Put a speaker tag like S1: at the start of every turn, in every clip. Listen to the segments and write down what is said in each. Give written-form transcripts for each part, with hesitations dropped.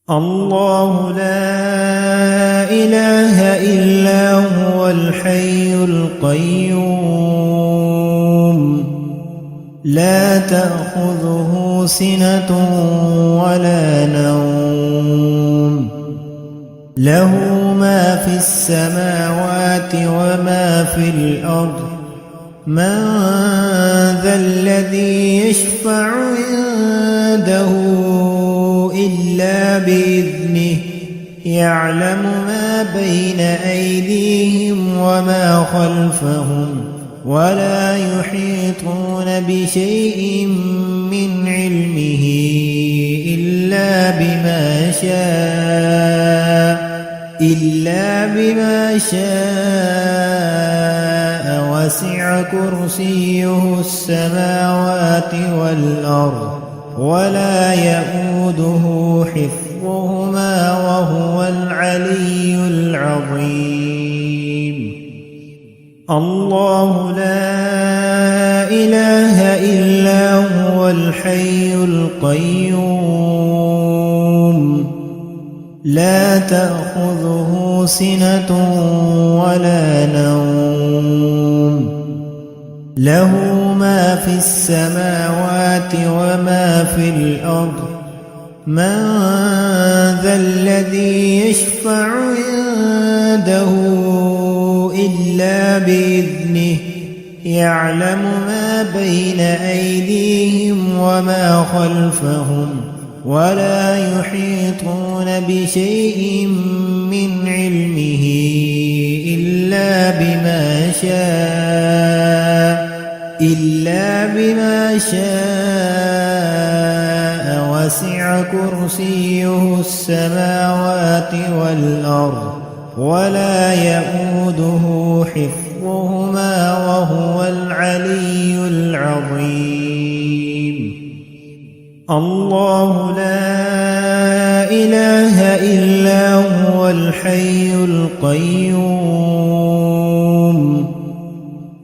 S1: الله لا إله إلا هو الحي القيوم لا تأخذه سنة ولا نوم له ما في السماوات وما في الأرض من ذا الذي يشفع عنده إلا بإذنه يعلم ما بين أيديهم وما خلفهم ولا يحيطون بشيء من علمه إلا بما شاء وسع كرسيه السماوات والأرض ولا يئوده حفظهما وهو العلي العظيم الله لا إله إلا هو الحي القيوم لا تأخذه سنة ولا نوم له ما في السماوات وما في الأرض من ذا الذي يشفع عنده إلا بإذنه يعلم ما بين أيديهم وما خلفهم ولا يحيطون بشيء من علمه إلا بما شاء وسع كرسيه السماوات والأرض ولا يئوده حفظهما وهو العلي العظيم الله لا إله إلا هو الحي القيوم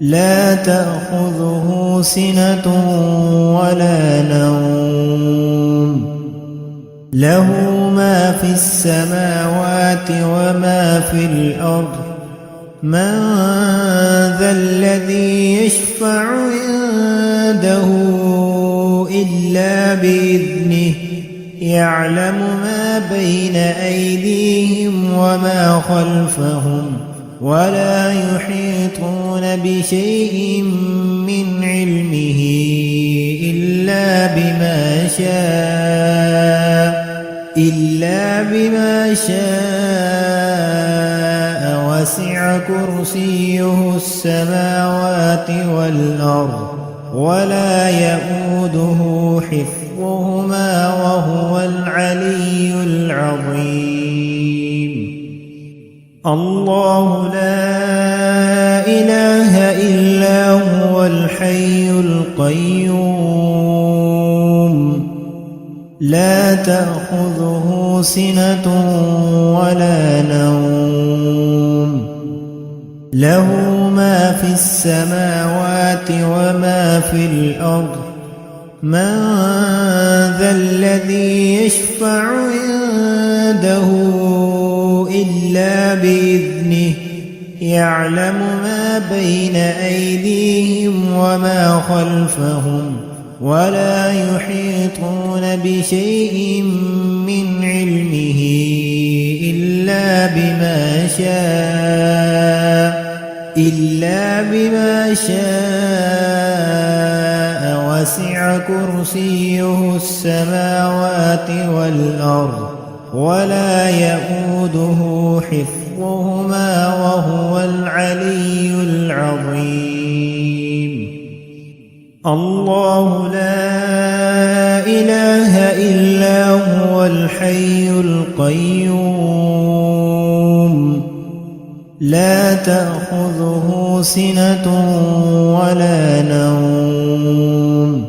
S1: لا تأخذه سنة ولا نوم له ما في السماوات وما في الأرض من ذا الذي يشفع عنده إلا بإذنه يعلم ما بين أيديهم وما خلفهم ولا يحيطون بشيء من علمه إلا بما شاء وسع كرسيه السماوات والأرض ولا يئوده حفظهما وهو العلي العظيم الله لا إله إلا هو الحي القيوم لا تأخذه سنة ولا نوم له ما في السماوات وما في الأرض من ذا الذي يشفع عنده إلا بإذنه يعلم ما بين أيديهم وما خلفهم ولا يحيطون بشيء من علمه إلا بما شاء وسع كرسيه السماوات والأرض ولا يئوده حفظهما وهو العلي العظيم الله لا إله إلا هو الحي القيوم لا تأخذه سنة ولا نوم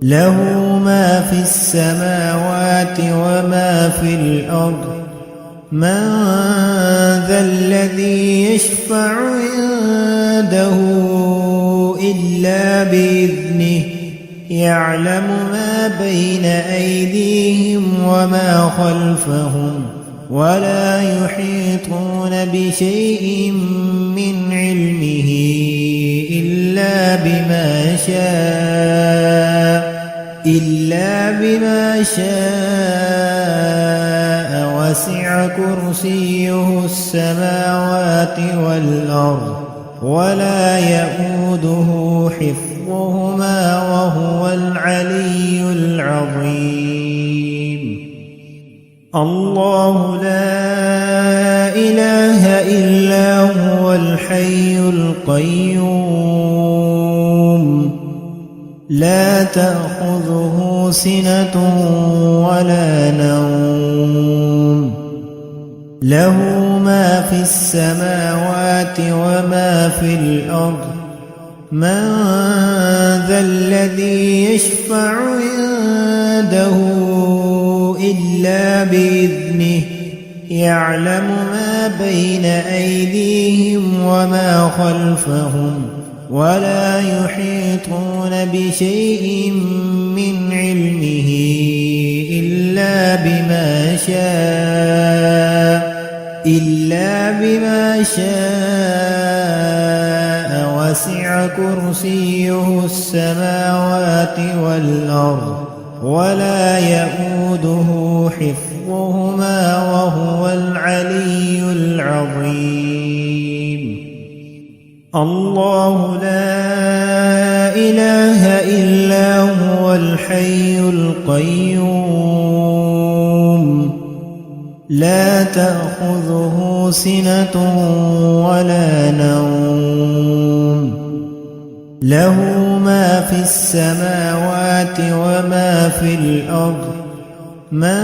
S1: له ما في السماوات وما في الأرض من ذا الذي يشفع عنده إلا بإذنه يعلم ما بين أيديهم وما خلفهم ولا يحيطون بشيء من علمه إلا بما شاء وسع كرسيه السماوات والأرض ولا يئوده حفظهما وهو العلي العظيم. الله لا إله إلا هو الحي القيوم لا تأخذه سنة ولا نوم له ما في السماوات وما في الأرض من ذا الذي يشفع عنده إلا بإذنه يعلم ما بين أيديهم وما خلفهم ولا يحيطون بشيء من علمه إلا بما شاء وسع كرسيه السماوات والأرض ولا يئوده حفظهما وهو العلي العظيم. الله لا إله إلا هو الحي القيوم لا تأخذه سنة ولا نوم له ما في السماوات وما في الأرض من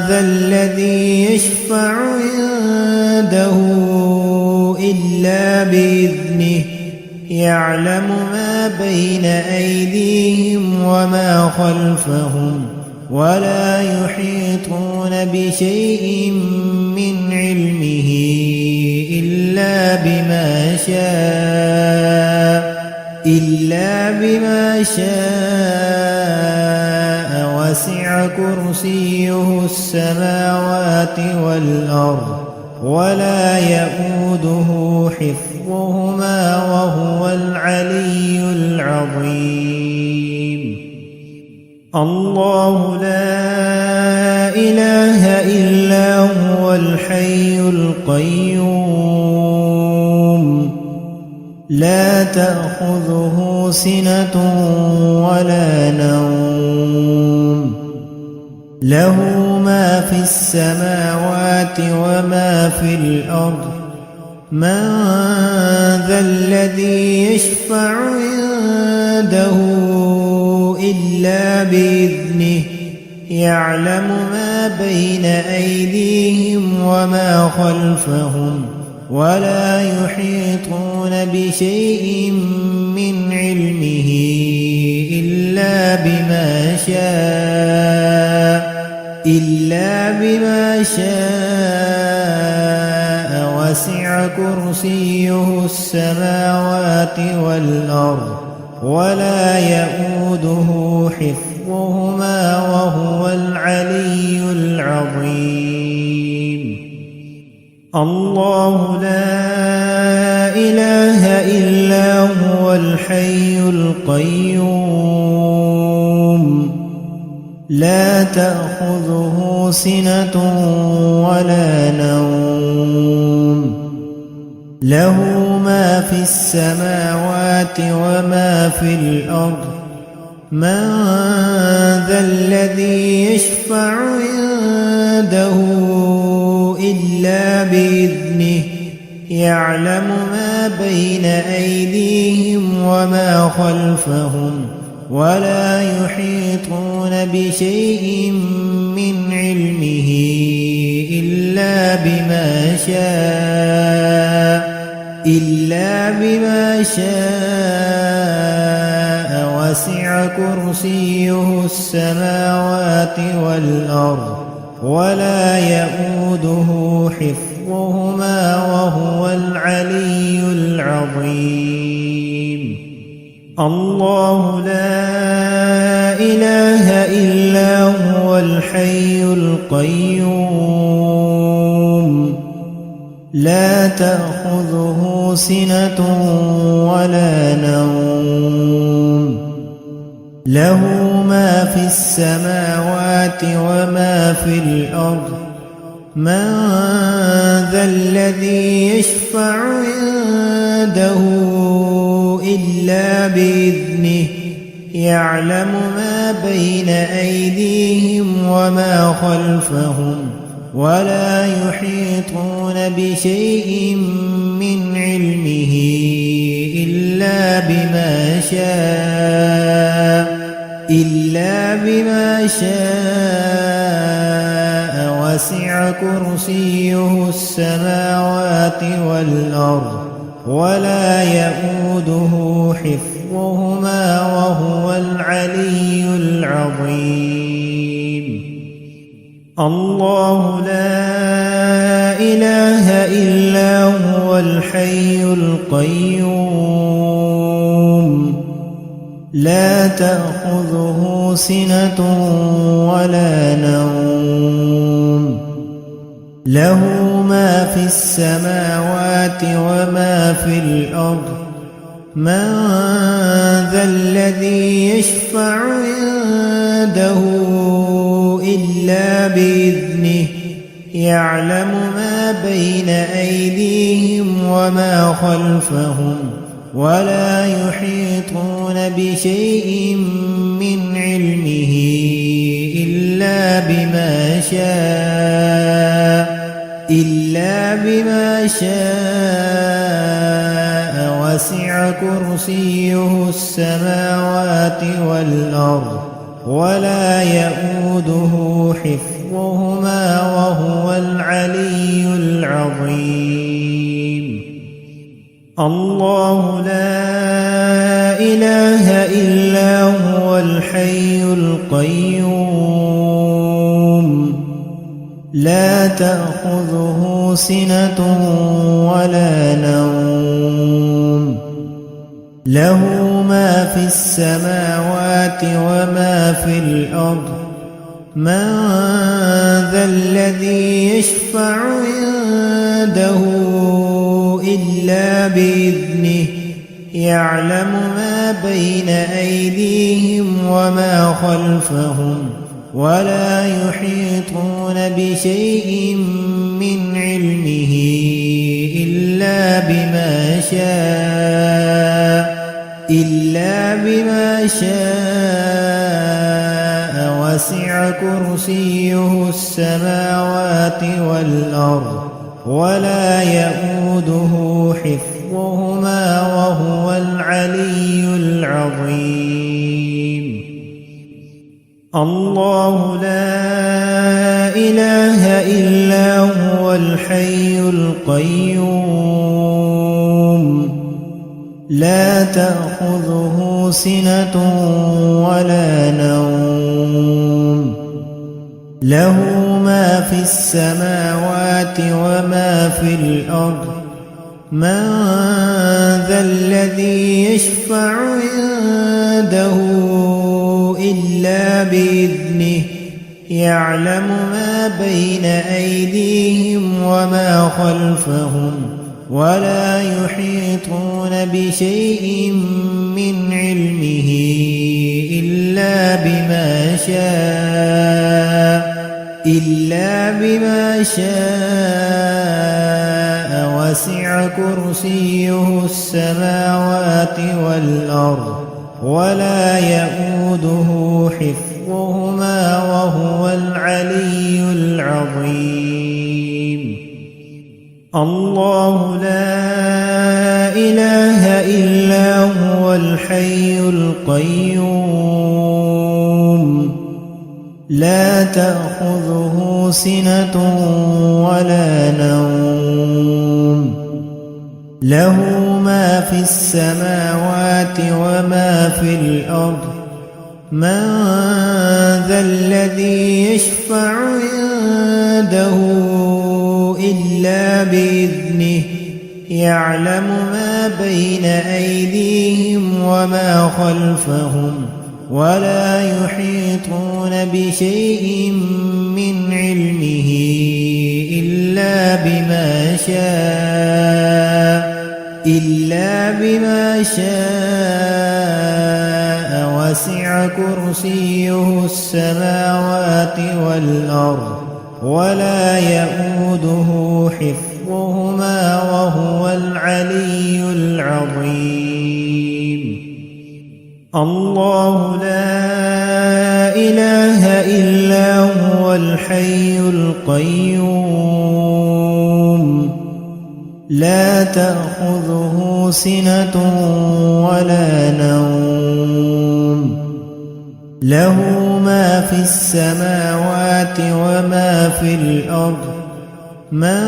S1: ذا الذي يشفع عنده إلا بإذنه يعلم ما بين أيديهم وما خلفهم ولا يحيطون بشيء من علمه إلا بما شاء وسع كرسيه السماوات والأرض ولا يئوده حفظهما وهو العلي العظيم. الله لا إله إلا هو الحي القيوم لا تأخذه سنة ولا نوم له ما في السماوات وما في الأرض من ذا الذي يشفع عنده إلا بإذنه يعلم ما بين أيديهم وما خلفهم ولا يحيطون بشيء من علمه إلا بما شاء وسع كرسيه السماوات والأرض ولا يئوده حفظهما وهو العلي العظيم. الله لا إله إلا هو الحي القيوم لا تأخذه سنة ولا نوم له ما في السماوات وما في الأرض من ذا الذي يشفع عنده إلا بإذنه يعلم ما بين أيديهم وما خلفهم ولا يحيطون بشيء من علمه إلا بما شاء وسع كرسيه السماوات والأرض ولا يئوده حفظهما وهو العلي العظيم. الله لا إله إلا هو الحي القيوم لا تأخذه سنة ولا نوم له ما في السماوات وما في الأرض من ذا الذي يشفع عنده إلا بإذنه يعلم ما بين أيديهم وما خلفهم ولا يحيطون بشيء من علمه إلا بما شاء وسع كرسيه السماوات والأرض ولا يئوده حفظهما وهو العلي العظيم الله لا إله إلا هو الحي القيوم لا تأخذه سنة ولا نوم له ما في السماوات وما في الأرض من ذا الذي يشفع عنده إلا بإذنه يعلم ما بين أيديهم وما خلفهم ولا يحيطون بشيء من علمه إلا بما شاء وسع كرسيه السماوات والأرض ولا يئوده حفظهما وهو العلي العظيم الله لا إله إلا هو الحي القيوم لا تأخذه سنة ولا نوم له ما في السماوات وما في الأرض من ذا الذي يشفع عنده إلا بإذنه يعلم ما بين أيديهم وما خلفهم ولا يحيطون بشيء من علمه إلا بما شاء وسع كرسيه السماوات والأرض ولا يئوده حفظهما وهو العلي العظيم الله لا إله إلا هو الحي القيوم لا تأخذه سنة ولا نوم له ما في السماوات وما في الأرض من ذا الذي يشفع عنده إلا بإذنه يعلم ما بين أيديهم وما خلفهم ولا يحيطون بشيء من علمه إلا بما شاء وسع كرسيه السماوات والأرض ولا يئوده حفظهما وهو العلي العظيم الله لا إله إلا هو الحي القيوم لا تأخذه سنة ولا نوم له ما في السماوات وما في الأرض من ذا الذي يشفع عنده إلا بإذنه يعلم ما بين أيديهم وما خلفهم ولا يحيطون بشيء من علمه إلا بما شاء وسع كرسيه السماوات والأرض ولا يئوده حفظهما وهو العلي العظيم. الله لا إله إلا هو الحي القيوم لا تأخذه سنة ولا نوم له ما في السماوات وما في الأرض من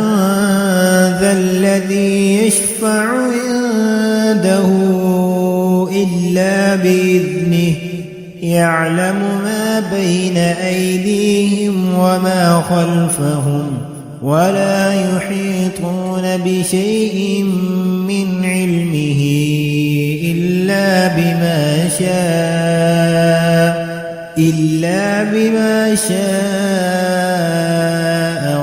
S1: ذا الذي يشفع عنده إلا بإذنه يعلم ما بين أيديهم وما خلفهم ولا يحيطون بشيء من علمه إلا بما شاء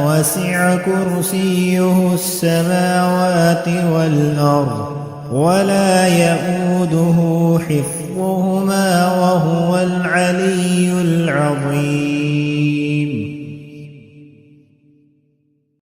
S1: وسع كرسيه السماوات والأرض ولا يئوده حفظهما